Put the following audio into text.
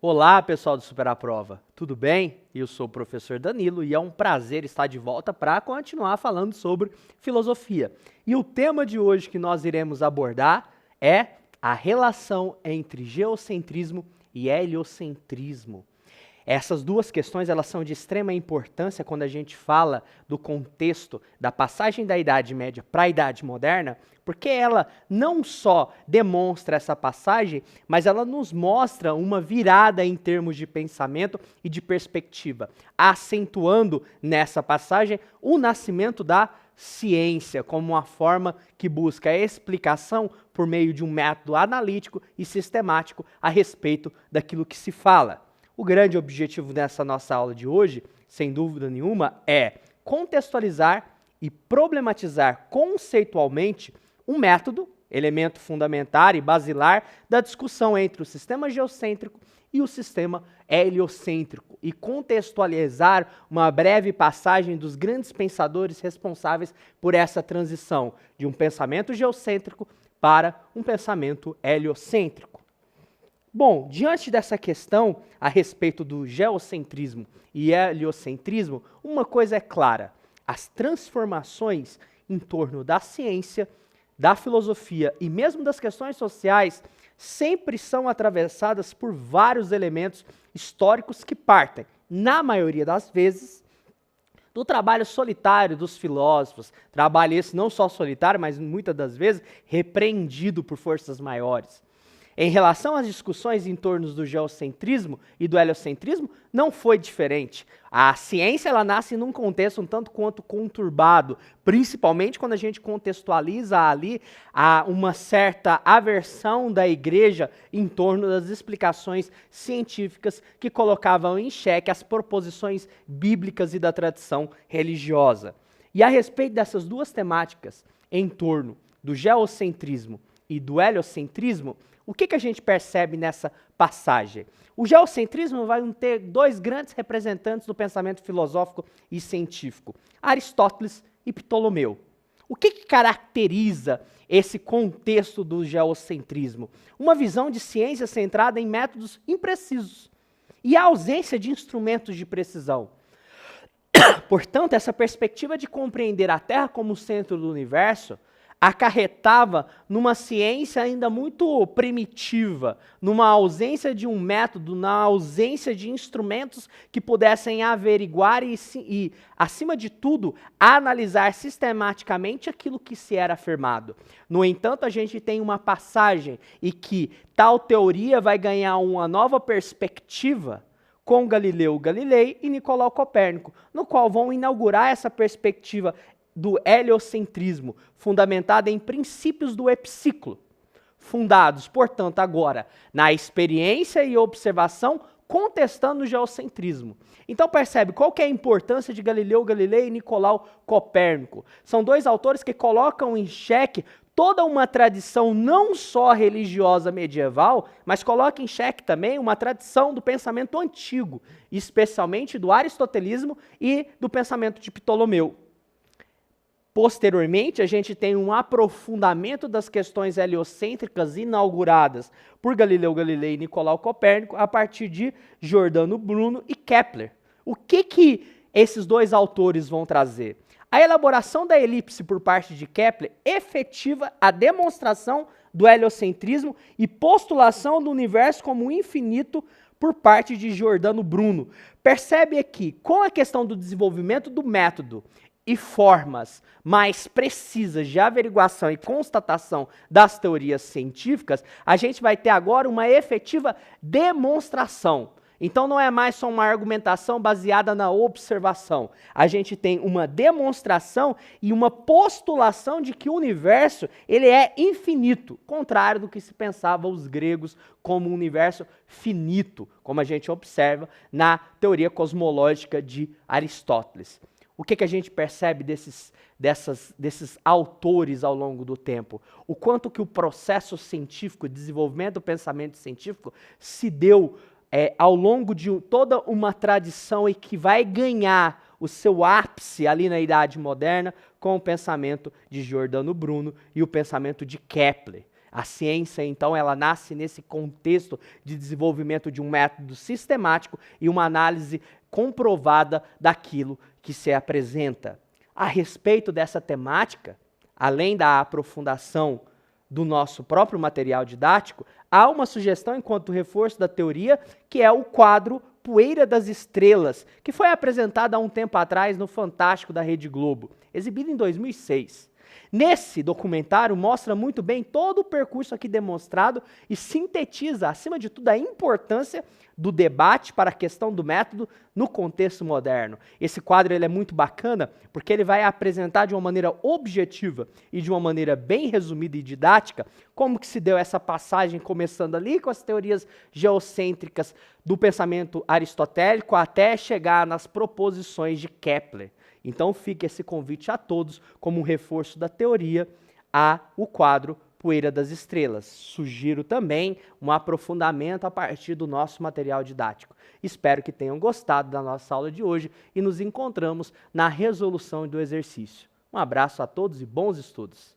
Olá, pessoal do Super A Prova, tudo bem? Eu sou o professor Danilo e é um prazer estar de volta para continuar falando sobre filosofia. E o tema de hoje que nós iremos abordar é a relação entre geocentrismo e heliocentrismo. Essas duas questões elas são de extrema importância quando a gente fala do contexto da passagem da Idade Média para a Idade Moderna, porque ela não só demonstra essa passagem, mas ela nos mostra uma virada em termos de pensamento e de perspectiva, acentuando nessa passagem o nascimento da ciência como uma forma que busca a explicação por meio de um método analítico e sistemático a respeito daquilo que se fala. O grande objetivo dessa nossa aula de hoje, sem dúvida nenhuma, é contextualizar e problematizar conceitualmente um método, elemento fundamental e basilar da discussão entre o sistema geocêntrico e o sistema heliocêntrico, e contextualizar uma breve passagem dos grandes pensadores responsáveis por essa transição de um pensamento geocêntrico para um pensamento heliocêntrico. Bom, diante dessa questão a respeito do geocentrismo e heliocentrismo, uma coisa é clara: as transformações em torno da ciência, da filosofia e mesmo das questões sociais sempre são atravessadas por vários elementos históricos que partem, na maioria das vezes, do trabalho solitário dos filósofos, trabalho esse não só solitário, mas muitas das vezes repreendido por forças maiores. Em relação às discussões em torno do geocentrismo e do heliocentrismo, não foi diferente. A ciência ela nasce num contexto um tanto quanto conturbado, principalmente quando a gente contextualiza ali uma certa aversão da igreja em torno das explicações científicas que colocavam em xeque as proposições bíblicas e da tradição religiosa. E a respeito dessas duas temáticas, em torno do geocentrismo e do heliocentrismo, o que a gente percebe nessa passagem? O geocentrismo vai ter dois grandes representantes do pensamento filosófico e científico, Aristóteles e Ptolomeu. O que caracteriza esse contexto do geocentrismo? Uma visão de ciência centrada em métodos imprecisos e a ausência de instrumentos de precisão. Portanto, essa perspectiva de compreender a Terra como centro do universo acarretava numa ciência ainda muito primitiva, numa ausência de um método, na ausência de instrumentos que pudessem averiguar e, acima de tudo, analisar sistematicamente aquilo que se era afirmado. No entanto, a gente tem uma passagem em que tal teoria vai ganhar uma nova perspectiva com Galileu Galilei e Nicolau Copérnico, no qual vão inaugurar essa perspectiva do heliocentrismo, fundamentada em princípios do epiciclo, fundados, portanto, agora na experiência e observação, contestando o geocentrismo. Então percebe qual que é a importância de Galileu Galilei e Nicolau Copérnico. São dois autores que colocam em xeque toda uma tradição não só religiosa medieval, mas coloca em xeque também uma tradição do pensamento antigo, especialmente do aristotelismo e do pensamento de Ptolomeu. Posteriormente, a gente tem um aprofundamento das questões heliocêntricas inauguradas por Galileu Galilei e Nicolau Copérnico a partir de Giordano Bruno e Kepler. O que esses dois autores vão trazer? A elaboração da elipse por parte de Kepler efetiva a demonstração do heliocentrismo e postulação do universo como infinito por parte de Giordano Bruno. Percebe aqui, com a questão do desenvolvimento do método e formas mais precisas de averiguação e constatação das teorias científicas, a gente vai ter agora uma efetiva demonstração. Então não é mais só uma argumentação baseada na observação. A gente tem uma demonstração e uma postulação de que o universo ele é infinito, contrário do que se pensava os gregos como um universo finito, como a gente observa na teoria cosmológica de Aristóteles. O que a gente percebe desses autores ao longo do tempo? O quanto que o processo científico, desenvolvimento do pensamento científico, se deu ao longo de toda uma tradição e que vai ganhar o seu ápice ali na Idade Moderna com o pensamento de Giordano Bruno e o pensamento de Kepler. A ciência, então, ela nasce nesse contexto de desenvolvimento de um método sistemático e uma análise comprovada daquilo que se apresenta. A respeito dessa temática, além da aprofundação do nosso próprio material didático, há uma sugestão enquanto reforço da teoria, que é o quadro Poeira das Estrelas, que foi apresentado há um tempo atrás no Fantástico da Rede Globo, exibido em 2006. Nesse documentário mostra muito bem todo o percurso aqui demonstrado e sintetiza, acima de tudo, a importância do debate para a questão do método no contexto moderno. Esse quadro ele é muito bacana porque ele vai apresentar de uma maneira objetiva e de uma maneira bem resumida e didática como que se deu essa passagem, começando ali com as teorias geocêntricas do pensamento aristotélico até chegar nas proposições de Kepler. Então fica esse convite a todos como um reforço da teoria o quadro Poeira das Estrelas. Sugiro também um aprofundamento a partir do nosso material didático. Espero que tenham gostado da nossa aula de hoje e nos encontramos na resolução do exercício. Um abraço a todos e bons estudos!